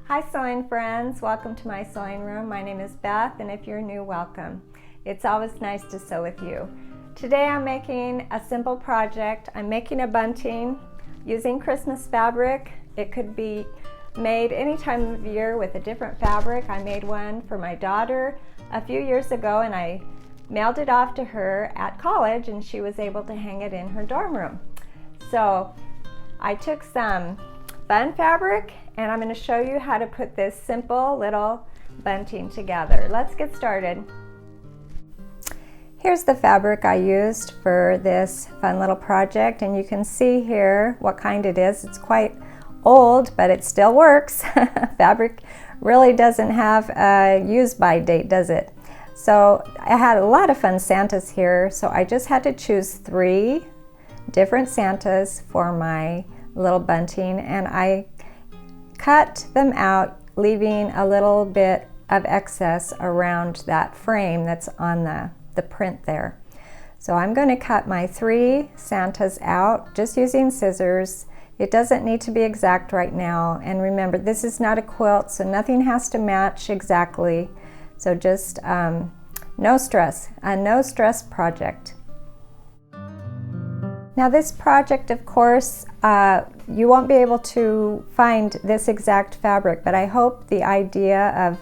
Hi sewing friends, welcome to my sewing room. My name is Beth, and if you're new, welcome. It's always nice to sew with you. Today I'm making a simple project. I'm making a bunting using Christmas fabric. It could be made any time of year with a different fabric. I made one for my daughter a few years ago and I mailed it off to her at college and she was able to hang it in her dorm room. So I took some bun fabric and I'm going to show you how to put this simple little bunting together. Let's get started. Here's the fabric I used for this fun little project, and you can see here what kind it is. It's quite old, but it still works. Fabric really doesn't have a use-by date, does it? So I had a lot of fun Santas here, so I just had to choose 3 different Santas for my little bunting, and I cut them out, leaving a little bit of excess around that frame that's on the print there. So I'm going to cut my 3 Santas out just using scissors. It doesn't need to be exact right now, and remember, this is not a quilt, so nothing has to match exactly. So just no stress, a no stress project. Now this project, of course, you won't be able to find this exact fabric, but I hope the idea of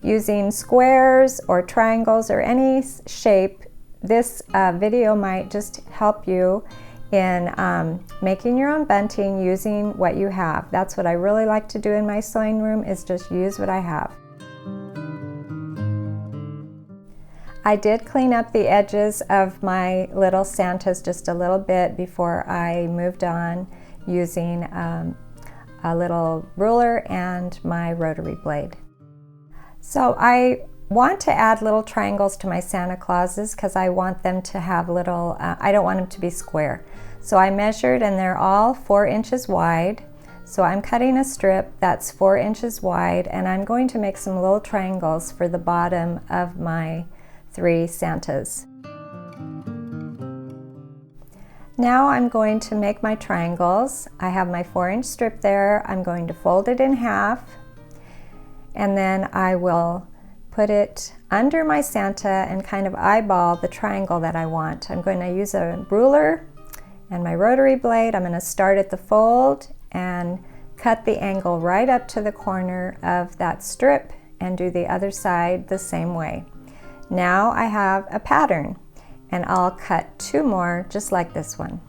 using squares or triangles or any shape, this video might just help you in making your own bunting using what you have. That's what I really like to do in my sewing room, is just use what I have. I did clean up the edges of my little Santas just a little bit before I moved on, using a little ruler and my rotary blade. So I want to add little triangles to my Santa Clauses because I want them to have little, I don't want them to be square. So I measured and they're all 4 inches wide. So I'm cutting a strip that's 4 inches wide, and I'm going to make some little triangles for the bottom of my 3 Santas. Now I'm going to make my triangles. I have my 4-inch strip there. I'm going to fold it in half, and then I will put it under my Santa and kind of eyeball the triangle that I want. I'm going to use a ruler and my rotary blade. I'm going to start at the fold and cut the angle right up to the corner of that strip and do the other side the same way. Now I have a pattern, and I'll cut 2 more just like this one.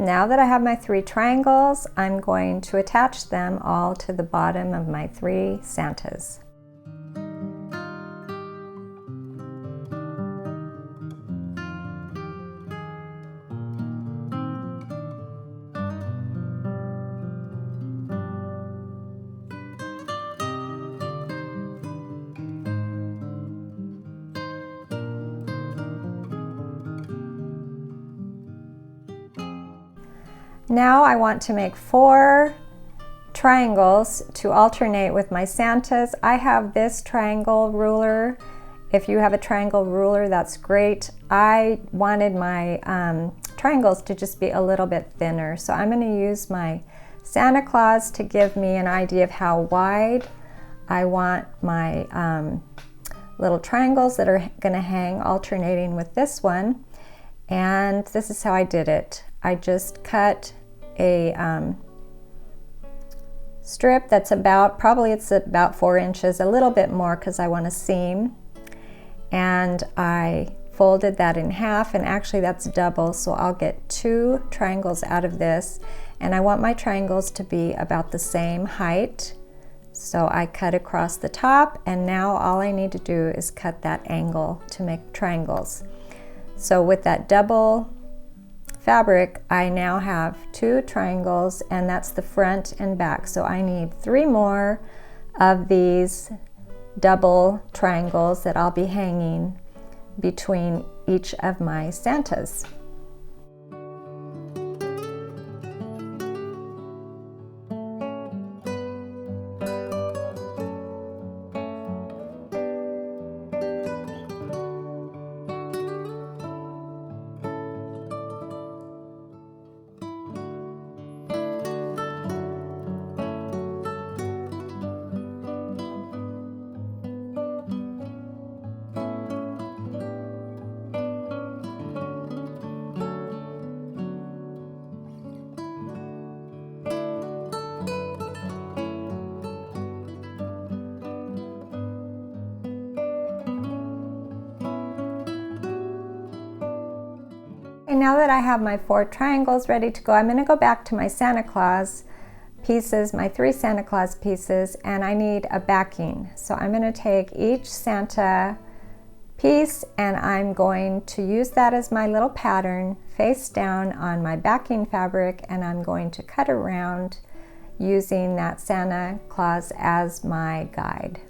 Now that I have my 3 triangles, I'm going to attach them all to the bottom of my 3 Santas. Now I want to make 4 triangles to alternate with my Santas. I have this triangle ruler. If you have a triangle ruler, that's great. I wanted my triangles to just be a little bit thinner, so I'm going to use my Santa Claus to give me an idea of how wide I want my little triangles that are going to hang alternating with this one. And this is how I did it. I just cut a strip that's probably it's about 4 inches, a little bit more because I want a seam, and I folded that in half, and actually that's double, so I'll get 2 triangles out of this, and I want my triangles to be about the same height. So I cut across the top, and now all I need to do is cut that angle to make triangles. So with that double fabric, I now have 2 triangles, and that's the front and back. So I need 3 more of these double triangles that I'll be hanging between each of my Santas. And now that I have my 4 triangles ready to go, I'm going to go back to my Santa Claus pieces, my 3 Santa Claus pieces, and I need a backing. So I'm going to take each Santa piece and I'm going to use that as my little pattern face down on my backing fabric, and I'm going to cut around using that Santa Claus as my guide.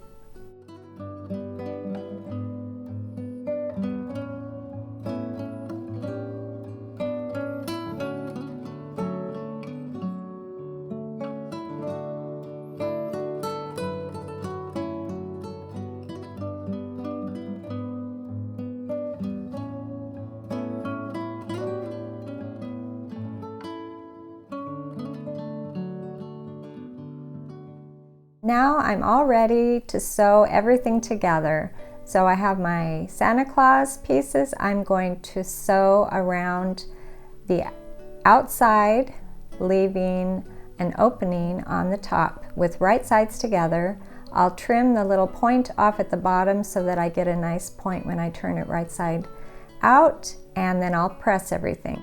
Now I'm all ready to sew everything together. So I have my Santa Claus pieces. I'm going to sew around the outside, leaving an opening on the top with right sides together. I'll trim the little point off at the bottom so that I get a nice point when I turn it right side out, and then I'll press everything.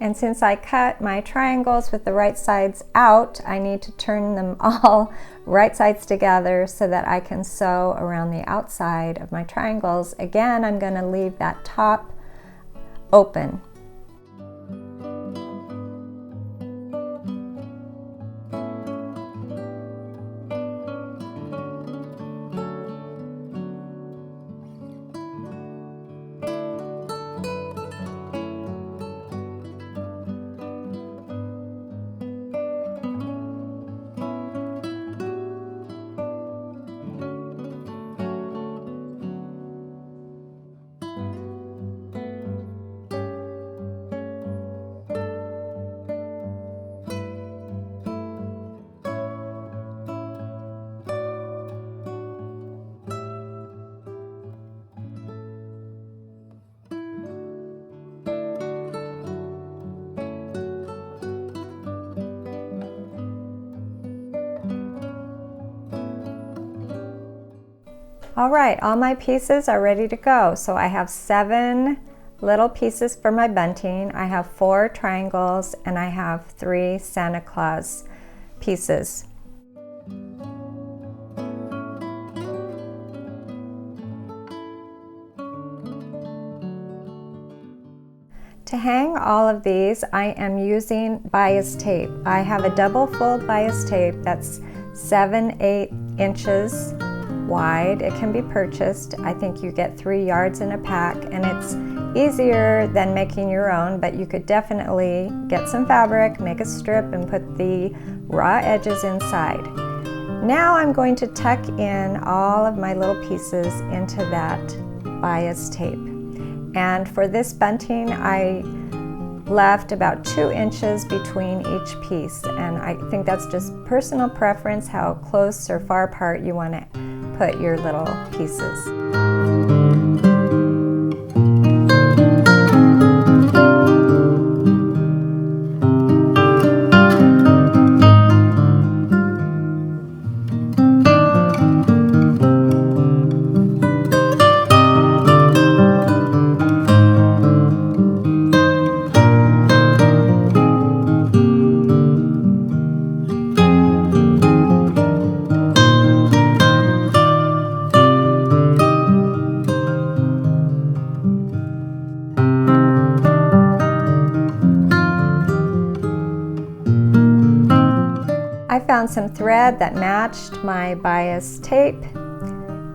And since I cut my triangles with the right sides out, I need to turn them all right sides together so that I can sew around the outside of my triangles. Again, I'm going to leave that top open. All right, all my pieces are ready to go. So I have 7 little pieces for my bunting, I have 4 triangles, and I have 3 Santa Claus pieces. To hang all of these, I am using bias tape. I have a double fold bias tape that's 7/8 inches wide. It can be purchased. I think you get 3 yards in a pack, and it's easier than making your own, but you could definitely get some fabric, make a strip, and put the raw edges inside. Now I'm going to tuck in all of my little pieces into that bias tape. And for this bunting, I left about 2 inches between each piece, and I think that's just personal preference, how close or far apart you want to put your little pieces. found some thread that matched my bias tape,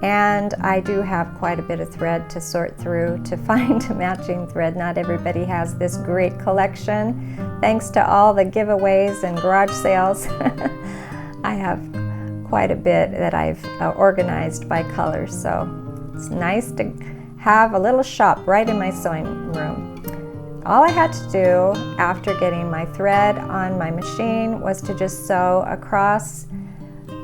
and I do have quite a bit of thread to sort through to find a matching thread. Not everybody has this great collection. Thanks to all the giveaways and garage sales, I have quite a bit that I've organized by color, so it's nice to have a little shop right in my sewing room. All I had to do after getting my thread on my machine was to just sew across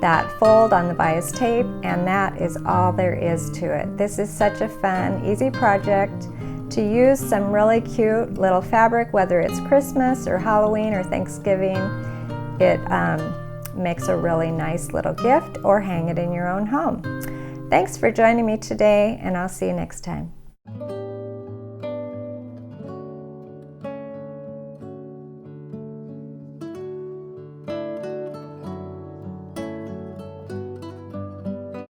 that fold on the bias tape, and that is all there is to it. This is such a fun, easy project to use some really cute little fabric, whether it's Christmas or Halloween or Thanksgiving. It makes a really nice little gift, or hang it in your own home. Thanks for joining me today, and I'll see you next time.